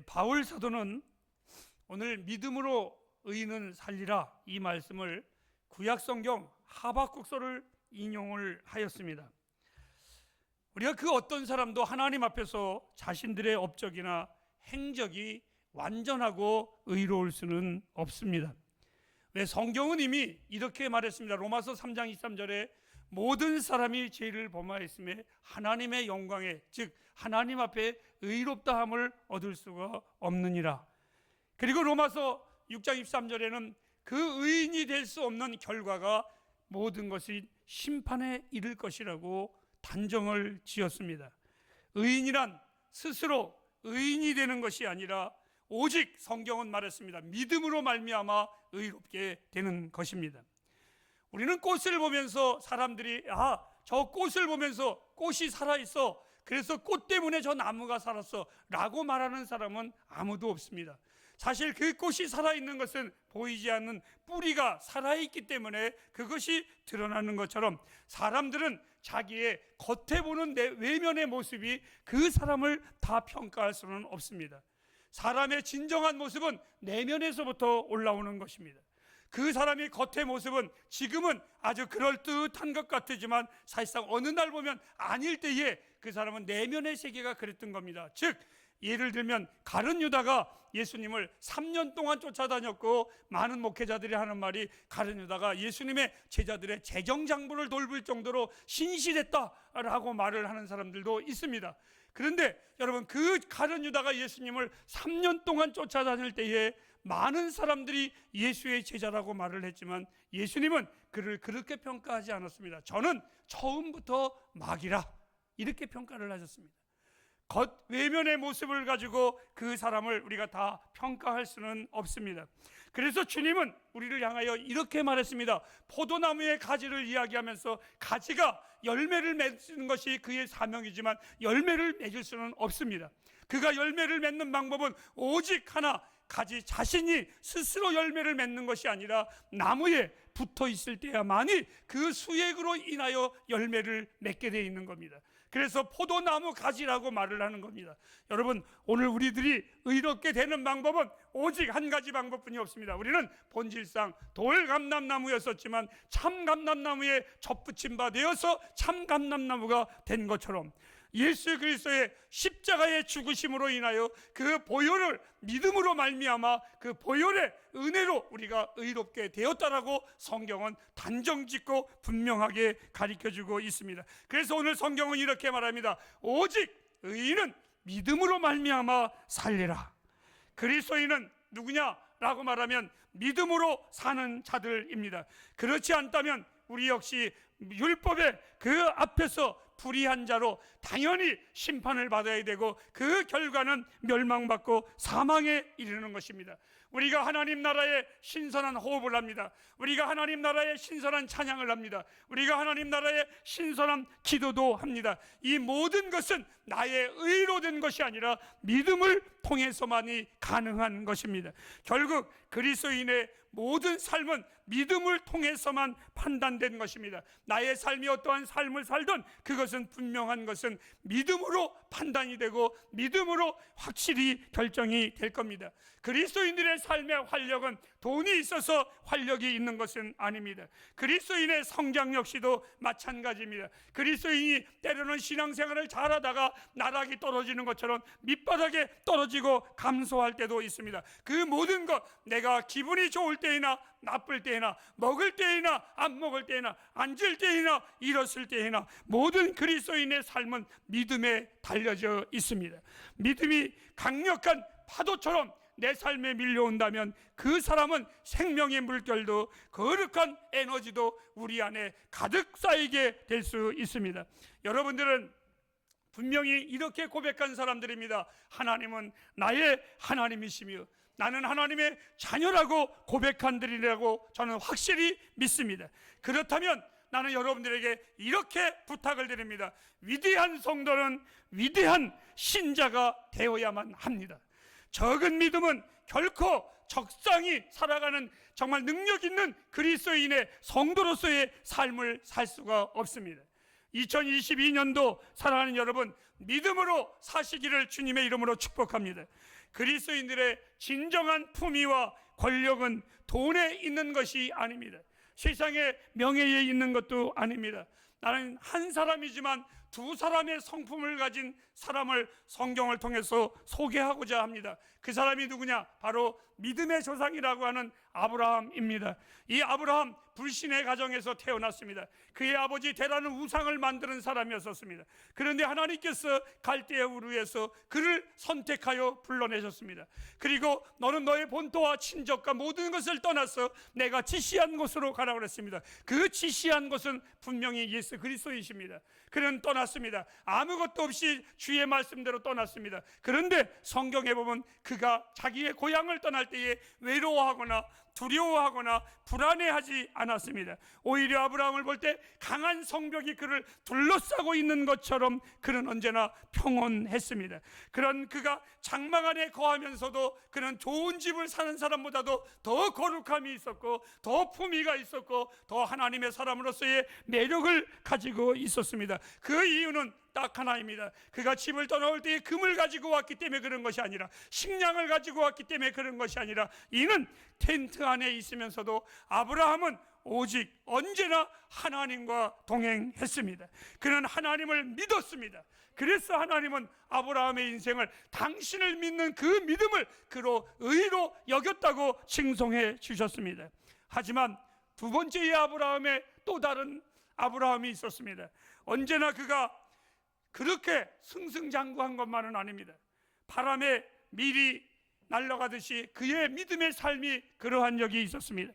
바울 사도는 오늘 믿음으로 의인은 살리라 이 말씀을 구약성경 하박국서를 인용을 하였습니다. 우리가 그 어떤 사람도 하나님 앞에서 자신들의 업적이나 행적이 완전하고 의로울 수는 없습니다. 왜? 성경은 이미 이렇게 말했습니다. 로마서 3장 23절에 모든 사람이 죄를 범하였음에 하나님의 영광에, 즉 하나님 앞에 의롭다함을 얻을 수가 없느니라. 그리고 로마서 6장 23절에는 그 의인이 될 수 없는 결과가 모든 것이 심판에 이를 것이라고 단정을 지었습니다. 의인이란 스스로 의인이 되는 것이 아니라 오직 성경은 말했습니다. 믿음으로 말미암아 의롭게 되는 것입니다. 우리는 꽃을 보면서 사람들이 저 꽃을 보면서 꽃이 살아있어, 그래서 꽃 때문에 저 나무가 살았어 라고 말하는 사람은 아무도 없습니다. 사실 그 꽃이 살아있는 것은 보이지 않는 뿌리가 살아있기 때문에 그것이 드러나는 것처럼 사람들은 자기의 겉에 보는 외면의 모습이 그 사람을 다 평가할 수는 없습니다. 사람의 진정한 모습은 내면에서부터 올라오는 것입니다. 그 사람의 겉의 모습은 지금은 아주 그럴듯한 것 같지만 사실상 어느 날 보면 아닐 때에 그 사람은 내면의 세계가 그랬던 겁니다. 즉 예를 들면 가룟 유다가 예수님을 3년 동안 쫓아다녔고, 많은 목회자들이 하는 말이 가룟 유다가 예수님의 제자들의 재정장부를 돌볼 정도로 신실했다라고 말을 하는 사람들도 있습니다. 그런데 여러분, 그 가룟 유다가 예수님을 3년 동안 쫓아다닐 때에 많은 사람들이 예수의 제자라고 말을 했지만 예수님은 그를 그렇게 평가하지 않았습니다. 저는 처음부터 마귀라, 이렇게 평가를 하셨습니다. 겉 외면의 모습을 가지고 그 사람을 우리가 다 평가할 수는 없습니다. 그래서 주님은 우리를 향하여 이렇게 말했습니다. 포도나무의 가지를 이야기하면서 가지가 열매를 맺는 것이 그의 사명이지만 열매를 맺을 수는 없습니다. 그가 열매를 맺는 방법은 오직 하나, 가지 자신이 스스로 열매를 맺는 것이 아니라 나무에 붙어 있을 때야만이 그 수액으로 인하여 열매를 맺게 되어 있는 겁니다. 그래서 포도나무 가지라고 말을 하는 겁니다. 여러분, 오늘 우리들이 의롭게 되는 방법은 오직 한 가지 방법뿐이 없습니다. 우리는 본질상 돌감람나무였었지만 참감람나무에 접붙임 바 되어서 참감람나무가 된 것처럼 예수 그리스도의 십자가의 죽으심으로 인하여 그 보혈을 믿음으로 말미암아 그 보혈의 은혜로 우리가 의롭게 되었다라고 성경은 단정짓고 분명하게 가르쳐주고 있습니다. 그래서 오늘 성경은 이렇게 말합니다. 오직 의인은 믿음으로 말미암아 살리라. 그리스도인은 누구냐라고 말하면 믿음으로 사는 자들입니다. 그렇지 않다면 우리 역시 율법의 그 앞에서 불의한 자로 당연히 심판을 받아야 되고 그 결과는 멸망받고 사망에 이르는 것입니다. 우리가 하나님 나라의 신선한 호흡을 합니다. 우리가 하나님 나라의 신선한 찬양을 합니다. 우리가 하나님 나라의 신선한 기도도 합니다. 이 모든 것은 나의 의로 된 것이 아니라 믿음을 통해서만이 가능한 것입니다. 결국 그리스도인의 모든 삶은 믿음을 통해서만 판단된 것입니다. 나의 삶이 어떠한 삶을 살든 그것은 분명한 것은 믿음으로 판단이 되고 믿음으로 확실히 결정이 될 겁니다. 그리스도인들의 삶의 활력은 돈이 있어서 활력이 있는 것은 아닙니다. 그리스도인의 성장 역시도 마찬가지입니다. 그리스도인이 때로는 신앙생활을 잘하다가 나락이 떨어지는 것처럼 밑바닥에 떨어지고 감소할 때도 있습니다. 그 모든 것, 내가 기분이 좋을 때이나 나쁠 때이나 먹을 때이나 안 먹을 때이나 앉을 때이나 일었을 때이나 모든 그리스도인의 삶은 믿음에 달려져 있습니다. 믿음이 강력한 파도처럼 내 삶에 밀려온다면 그 사람은 생명의 물결도 거룩한 에너지도 우리 안에 가득 쌓이게 될 수 있습니다. 여러분들은 분명히 이렇게 고백한 사람들입니다. 하나님은 나의 하나님이시며 나는 하나님의 자녀라고 고백한들이라고 저는 확실히 믿습니다. 그렇다면 나는 여러분들에게 이렇게 부탁을 드립니다. 위대한 성도는 위대한 신자가 되어야만 합니다. 적은 믿음은 결코 적당히 살아가는 정말 능력 있는 그리스도인의 성도로서의 삶을 살 수가 없습니다. 2022년도 사랑하는 여러분, 믿음으로 사시기를 주님의 이름으로 축복합니다. 그리스도인들의 진정한 품위와 권력은 돈에 있는 것이 아닙니다. 세상의 명예에 있는 것도 아닙니다. 나는 한 사람이지만 두 사람의 성품을 가진 사람을 성경을 통해서 소개하고자 합니다. 그 사람이 누구냐? 바로 믿음의 조상이라고 하는 아브라함입니다. 이 아브라함 불신의 가정에서 태어났습니다. 그의 아버지 데라는 우상을 만드는 사람이었습니다. 그런데 하나님께서 갈대아 우르에서 그를 선택하여 불러내셨습니다. 그리고 너는 너의 본토와 친족과 모든 것을 떠나서 내가 지시한 곳으로 가라고 그랬습니다. 그 지시한 곳은 분명히 예수 그리스도이십니다. 그는 떠났습니다. 아무것도 없이 주의 말씀대로 떠났습니다. 그런데 성경에 보면 그가 자기의 고향을 떠날 때에 외로워하거나 두려워하거나 불안해하지 않았습니다. 오히려 아브라함을 볼 때 강한 성벽이 그를 둘러싸고 있는 것처럼 그는 언제나 평온했습니다. 그런 그가 장막 안에 거하면서도 그는 좋은 집을 사는 사람보다도 더 거룩함이 있었고 더 품위가 있었고 더 하나님의 사람으로서의 매력을 가지고 있었습니다. 그 이유는 딱 하나입니다. 그가 집을 떠나올 때에 금을 가지고 왔기 때문에 그런 것이 아니라, 식량을 가지고 왔기 때문에 그런 것이 아니라, 이는 텐트 안에 있으면서도 아브라함은 오직 언제나 하나님과 동행했습니다. 그는 하나님을 믿었습니다. 그래서 하나님은 아브라함의 인생을 당신을 믿는 그 믿음을 그로 의로 여겼다고 칭송해 주셨습니다. 하지만 두 번째의 아브라함의 또 다른 아브라함이 있었습니다. 언제나 그가 그렇게 승승장구한 것만은 아닙니다. 바람에 밀이 날아가듯이 그의 믿음의 삶이 그러한 적이 있었습니다.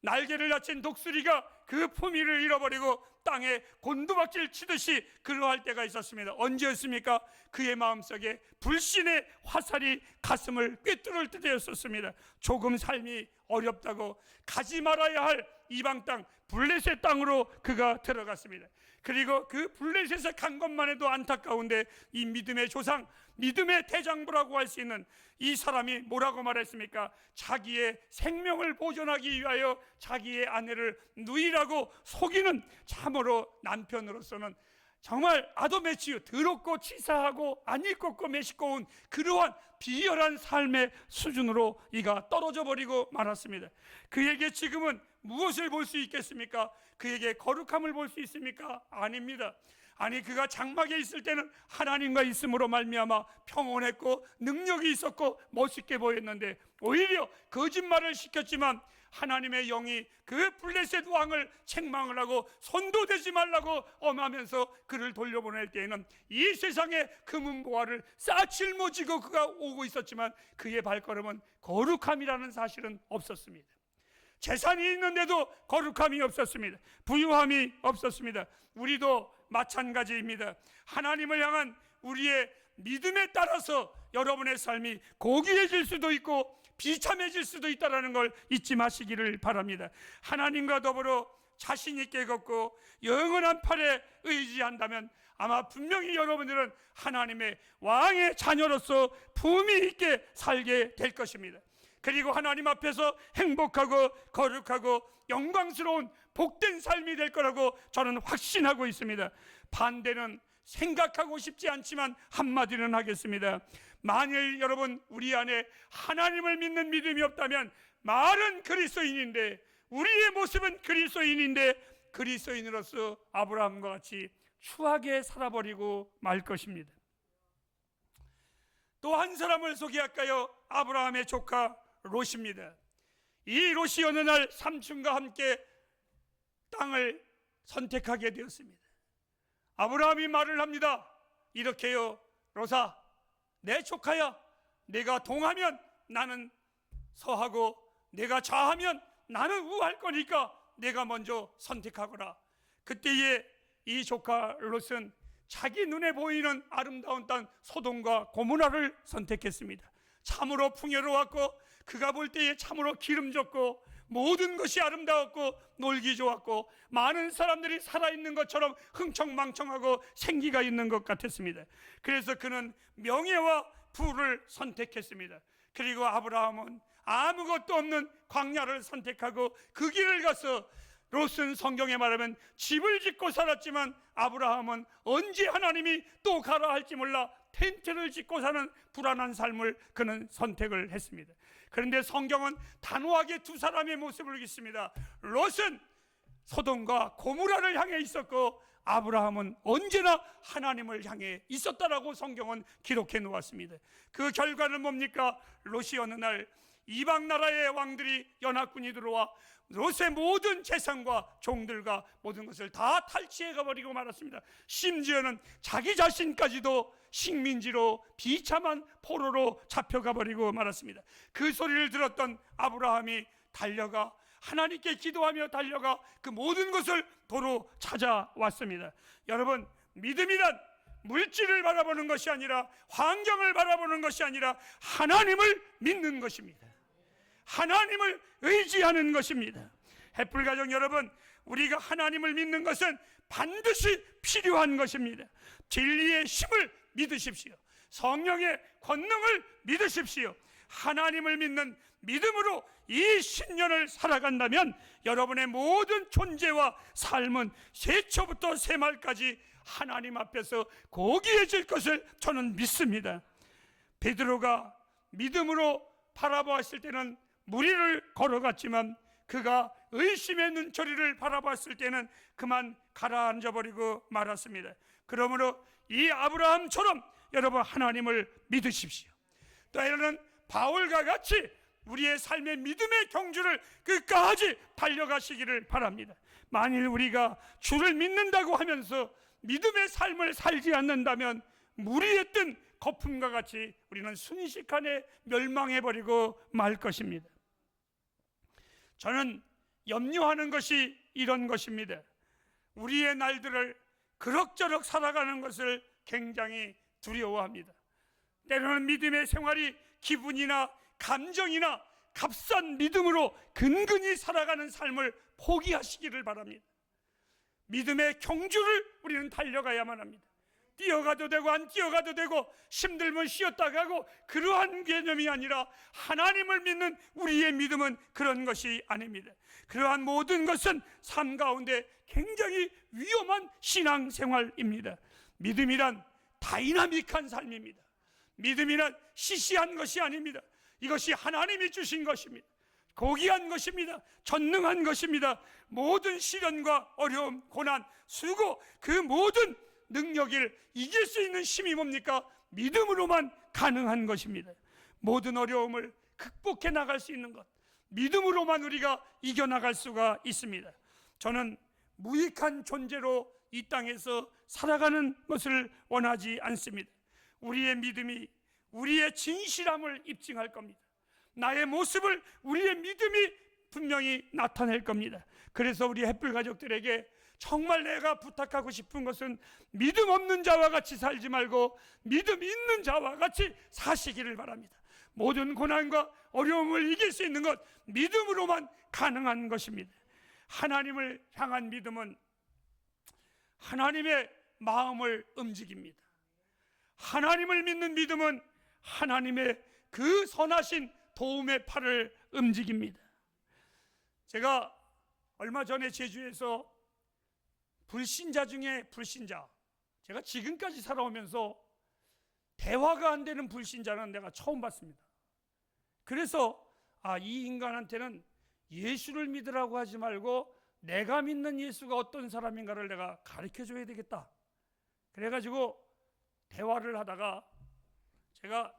날개를 다친 독수리가 그 품위를 잃어버리고 땅에 곤두박질 치듯이 그러할 때가 있었습니다. 언제였습니까? 그의 마음속에 불신의 화살이 가슴을 꿰뚫을 때였었습니다. 조금 삶이 어렵다고 가지 말아야 할 이방 땅 블레셋 땅으로 그가 들어갔습니다. 그리고 그 블레셋에 간 것만 해도 안타까운데 이 믿음의 조상, 믿음의 대장부라고 할 수 있는 이 사람이 뭐라고 말했습니까? 자기의 생명을 보존하기 위하여 자기의 아내를 누이라고 속이는, 참으로 남편으로서는 정말 아도메치유, 더럽고 치사하고 안 익었고 매식고운 그러한 비열한 삶의 수준으로 이가 떨어져 버리고 말았습니다. 그에게 지금은 무엇을 볼 수 있겠습니까? 그에게 거룩함을 볼 수 있습니까? 아닙니다. 아니, 그가 장막에 있을 때는 하나님과 있음으로 말미암아 평온했고 능력이 있었고 멋있게 보였는데, 오히려 거짓말을 시켰지만 하나님의 영이 그 블레셋 왕을 책망을 하고 손도 대지 말라고 엄하면서 그를 돌려보낼 때에는 이 세상의 금은보화를 싸칠모지고 그가 오고 있었지만 그의 발걸음은 거룩함이라는 사실은 없었습니다. 재산이 있는데도 거룩함이 없었습니다. 부유함이 없었습니다. 우리도 마찬가지입니다. 하나님을 향한 우리의 믿음에 따라서 여러분의 삶이 고귀해질 수도 있고 비참해질 수도 있다는 걸 잊지 마시기를 바랍니다. 하나님과 더불어 자신 있게 걷고 영원한 팔에 의지한다면 아마 분명히 여러분들은 하나님의 왕의 자녀로서 품위 있게 살게 될 것입니다. 그리고 하나님 앞에서 행복하고 거룩하고 영광스러운 복된 삶이 될 거라고 저는 확신하고 있습니다. 반대는 생각하고 싶지 않지만 한마디는 하겠습니다. 만일 여러분 우리 안에 하나님을 믿는 믿음이 없다면 말은 그리스도인인데, 우리의 모습은 그리스도인인데 그리스도인으로서 아브라함과 같이 추하게 살아버리고 말 것입니다. 또 한 사람을 소개할까요? 아브라함의 조카 롯입니다. 이 롯이 어느 날 삼촌과 함께 땅을 선택하게 되었습니다. 아브라함이 말을 합니다. 이렇게요, 롯아, 내 조카야, 내가 동하면 나는 서하고 내가 좌하면 나는 우할 거니까 내가 먼저 선택하거라. 그때에 이 조카 롯은 자기 눈에 보이는 아름다운 땅 소돔과 고모라를 선택했습니다. 참으로 풍요로웠고 그가 볼 때에 참으로 기름졌고 모든 것이 아름다웠고 놀기 좋았고 많은 사람들이 살아있는 것처럼 흥청망청하고 생기가 있는 것 같았습니다. 그래서 그는 명예와 부를 선택했습니다. 그리고 아브라함은 아무것도 없는 광야를 선택하고 그 길을 가서, 롯은 성경에 말하면 집을 짓고 살았지만 아브라함은 언제 하나님이 또 가라 할지 몰라 텐트를 짓고 사는 불안한 삶을 그는 선택을 했습니다. 그런데 성경은 단호하게 두 사람의 모습을 읽습니다. 롯은 소돔과 고모라를 향해 있었고 아브라함은 언제나 하나님을 향해 있었다라고 성경은 기록해 놓았습니다. 그 결과는 뭡니까? 롯이 어느 날 이방 나라의 왕들이 연합군이 들어와 롯의 모든 재산과 종들과 모든 것을 다 탈취해 가버리고 말았습니다. 심지어는 자기 자신까지도 식민지로 비참한 포로로 잡혀가버리고 말았습니다. 그 소리를 들었던 아브라함이 달려가 하나님께 기도하며 달려가 그 모든 것을 도로 찾아왔습니다. 여러분, 믿음이란 물질을 바라보는 것이 아니라, 환경을 바라보는 것이 아니라 하나님을 믿는 것입니다. 하나님을 의지하는 것입니다. 햇불 가족 여러분, 우리가 하나님을 믿는 것은 반드시 필요한 것입니다. 진리의 힘을 믿으십시오. 성령의 권능을 믿으십시오. 하나님을 믿는 믿음으로 이 신년을 살아간다면 여러분의 모든 존재와 삶은 세초부터 세말까지 하나님 앞에서 고귀해질 것을 저는 믿습니다. 베드로가 믿음으로 바라보았을 때는 무리를 걸어갔지만 그가 의심의 눈초리를 바라봤을 때는 그만 가라앉아버리고 말았습니다. 그러므로 이 아브라함처럼 여러분 하나님을 믿으십시오. 때로는 바울과 같이 우리의 삶의 믿음의 경주를 끝까지 달려가시기를 바랍니다. 만일 우리가 주를 믿는다고 하면서 믿음의 삶을 살지 않는다면 무리에 뜬 거품과 같이 우리는 순식간에 멸망해버리고 말 것입니다. 저는 염려하는 것이 이런 것입니다. 우리의 날들을 그럭저럭 살아가는 것을 굉장히 두려워합니다. 때로는 믿음의 생활이 기분이나 감정이나 값싼 믿음으로 근근히 살아가는 삶을 포기하시기를 바랍니다. 믿음의 경주를 우리는 달려가야만 합니다. 뛰어가도 되고 안 뛰어가도 되고 힘들면 쉬었다 가고 그러한 개념이 아니라 하나님을 믿는 우리의 믿음은 그런 것이 아닙니다. 그러한 모든 것은 삶 가운데 굉장히 위험한 신앙생활입니다. 믿음이란 다이나믹한 삶입니다. 믿음이란 시시한 것이 아닙니다. 이것이 하나님이 주신 것입니다. 고귀한 것입니다. 전능한 것입니다. 모든 시련과 어려움, 고난, 수고, 그 모든 능력을 이길 수 있는 힘이 뭡니까? 믿음으로만 가능한 것입니다. 모든 어려움을 극복해 나갈 수 있는 것, 믿음으로만 우리가 이겨나갈 수가 있습니다. 저는 무익한 존재로 이 땅에서 살아가는 것을 원하지 않습니다. 우리의 믿음이 우리의 진실함을 입증할 겁니다. 나의 모습을 우리의 믿음이 분명히 나타낼 겁니다. 그래서 우리 햇불 가족들에게 정말 내가 부탁하고 싶은 것은 믿음 없는 자와 같이 살지 말고 믿음 있는 자와 같이 사시기를 바랍니다. 모든 고난과 어려움을 이길 수 있는 것 믿음으로만 가능한 것입니다. 하나님을 향한 믿음은 하나님의 마음을 움직입니다. 하나님을 믿는 믿음은 하나님의 그 선하신 도움의 팔을 움직입니다. 제가 얼마 전에 제주에서 불신자 중에 불신자, 제가 지금까지 살아오면서 대화가 안 되는 불신자는 내가 처음 봤습니다. 그래서 이 인간한테는 예수를 믿으라고 하지 말고 내가 믿는 예수가 어떤 사람인가를 내가 가르쳐 줘야 되겠다. 그래가지고 대화를 하다가 제가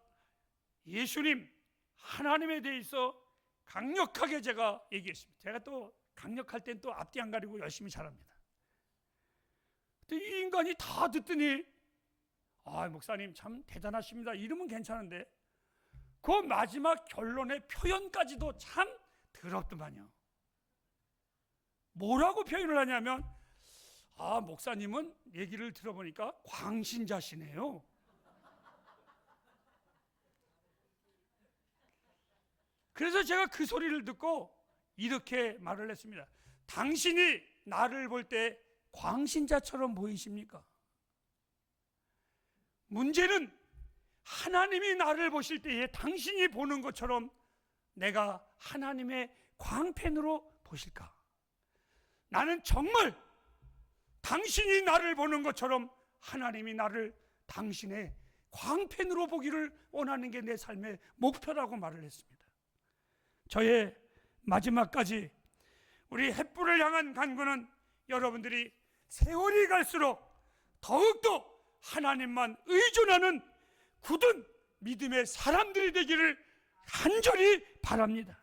예수님, 하나님에 대해서 강력하게 제가 얘기했습니다. 제가 또 강력할 땐 또 앞뒤 안 가리고 열심히 잘합니다. 근데 이 인간이 다 듣더니 목사님 참 대단하십니다. 이러면 괜찮은데 그 마지막 결론의 표현까지도 참 더럽더만요. 뭐라고 표현을 하냐면 목사님은 얘기를 들어보니까 광신자시네요. 그래서 제가 그 소리를 듣고 이렇게 말을 했습니다. 당신이 나를 볼 때 광신자처럼 보이십니까? 문제는 하나님이 나를 보실 때에 당신이 보는 것처럼 내가 하나님의 광팬으로 보실까? 나는 정말 당신이 나를 보는 것처럼 하나님이 나를 당신의 광팬으로 보기를 원하는 게 내 삶의 목표라고 말을 했습니다. 저의 마지막까지 우리 횃불을 향한 간구는 여러분들이 세월이 갈수록 더욱더 하나님만 의존하는 굳은 믿음의 사람들이 되기를 간절히 바랍니다.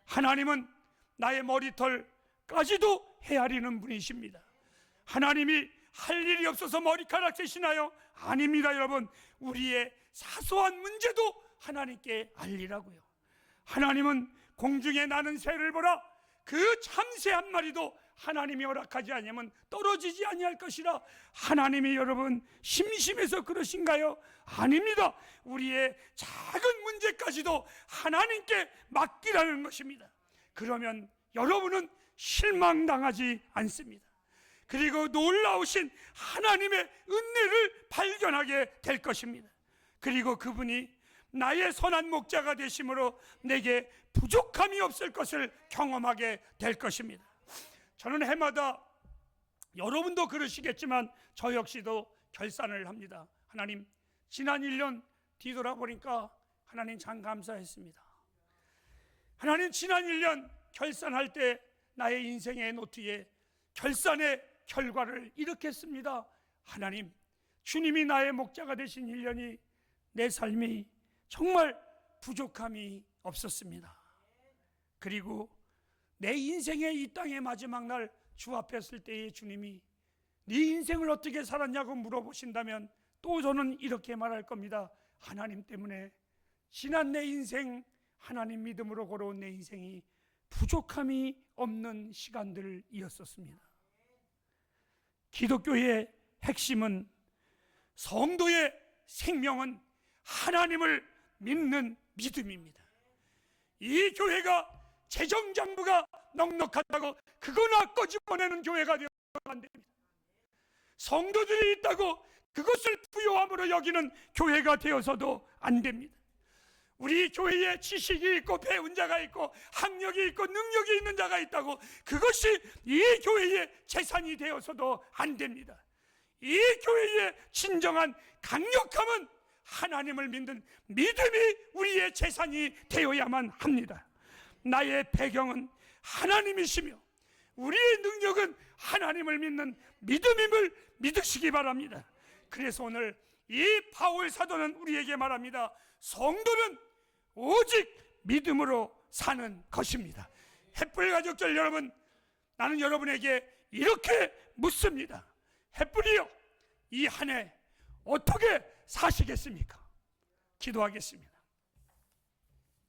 하나님은 나의 머리털까지도 헤아리는 분이십니다. 하나님이 할 일이 없어서 머리카락 세시나요? 아닙니다. 여러분, 우리의 사소한 문제도 하나님께 알리라고요. 하나님은 공중에 나는 새를 보라, 그 참새 한 마리도 하나님이 허락하지 않으면 떨어지지 아니할 것이라. 하나님이 여러분 심심해서 그러신가요? 아닙니다. 우리의 작은 문제까지도 하나님께 맡기라는 것입니다. 그러면 여러분은 실망당하지 않습니다. 그리고 놀라우신 하나님의 은혜를 발견하게 될 것입니다. 그리고 그분이 나의 선한 목자가 되심으로 내게 부족함이 없을 것을 경험하게 될 것입니다. 저는 해마다, 여러분도 그러시겠지만 저 역시도 결산을 합니다. 하나님, 지난 1년 뒤돌아보니까 하나님 참 감사했습니다. 하나님, 지난 1년 결산할 때 나의 인생의 노트에 결산의 결과를 이렇게 씁니다. 하나님, 주님이 나의 목자가 되신 1년이 내 삶이 정말 부족함이 없었습니다. 그리고 내 인생의 이 땅의 마지막 날 주 앞에 설 때에 주님이 네 인생을 어떻게 살았냐고 물어보신다면 또 저는 이렇게 말할 겁니다. 하나님 때문에 지난 내 인생, 하나님 믿음으로 걸어온 내 인생이 부족함이 없는 시간들이었었습니다. 기독교의 핵심은, 성도의 생명은 하나님을 믿는 믿음입니다. 이 교회가 재정장부가 넉넉하다고 그거나 꺼집어내는 교회가 되어서는 안 됩니다. 성도들이 있다고 그것을 부요함으로 여기는 교회가 되어서도 안 됩니다. 우리 교회에 지식이 있고 배운 자가 있고 학력이 있고 능력이 있는 자가 있다고 그것이 이 교회의 재산이 되어서도 안 됩니다. 이 교회의 진정한 강력함은 하나님을 믿는 믿음이 우리의 재산이 되어야만 합니다. 나의 배경은 하나님이시며 우리의 능력은 하나님을 믿는 믿음임을 믿으시기 바랍니다. 그래서 오늘 이 바울 사도는 우리에게 말합니다. 성도는 오직 믿음으로 사는 것입니다. 햇불 가족들 여러분, 나는 여러분에게 이렇게 묻습니다. 햇불이요, 이 한 해 어떻게 사시겠습니까? 기도하겠습니다.